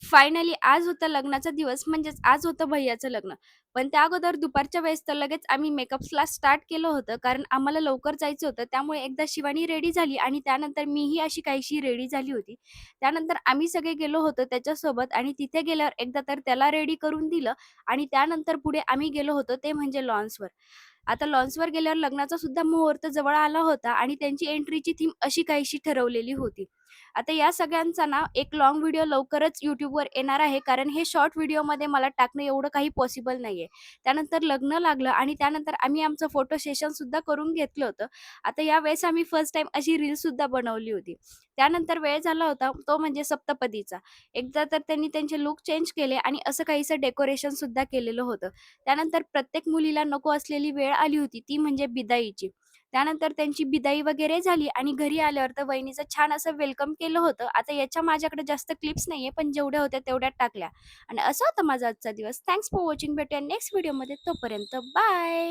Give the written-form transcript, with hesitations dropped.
Finally आज होता लग्नाचा दिवस म्हणजेच आज होतं भैय्याचं लग्न. पण त्या अगोदर दुपारच्या वेळेस तर लगेच आम्ही मेकअपला स्टार्ट केलं होतं. कारण आम्हाला लवकर जायचं होतं. त्यामुळे एकदा शिवानी रेडी झाली आणि त्यानंतर मीही अशी काहीशी रेडी झाली होती. त्यानंतर आम्ही सगळे गेलो होतो त्याच्यासोबत आणि तिथे गेल्यावर एकदा तर त्याला रेडी करून दिलं आणि त्यानंतर पुढे आम्ही गेलो होतो ते म्हणजे लॉन्सवर. आता लॉन्सवर गेल्यावर लग्नाचा सुद्धा मुहूर्त जवळ आला होता आणि त्यांची एंट्रीची थीम अशी काहीशी ठरवलेली होती. आता या सगळ्यांचा ना एक लाँग व्हिडिओ लवकरच YouTubeवर येणार आहे. कारण हे शॉर्ट व्हिडिओमध्ये मला टाकणं एवढं काही पॉसिबल नाहीये. त्यानंतर लग्न लागलं आणि त्यानंतर आम्ही आमचं फोटो सेशन सुद्धा करून घेतलं होतं. आता यावेळेस आम्ही फर्स्ट टाईम अशी रीलसुद्धा बनवली होती. त्यानंतर वेळ झाला होता तो म्हणजे सप्तपदीचा. एकदा तर त्यांनी त्यांचे लूक चेंज केले आणि असं काहीसं डेकोरेशन सुद्धा केलेलं होतं. त्यानंतर प्रत्येक मुलीला नको असलेली वेळ आली होती ती म्हणजे बिदाईची. त्यानंतर त्यांची बिदाई वगैरे झाली आणि घरी आल्यावर तर वहिनीचं छान असं वेलकम केलं होतं. आता याच्या माझ्याकडे जास्त क्लिप्स नाहीये, पण जेवढ्या होत्या तेवढ्या टाकल्या आणि असा होता माझा आजचा दिवस. Thanks for watching. भेटूया नेक्स्ट व्हिडिओमध्ये. तोपर्यंत बाय.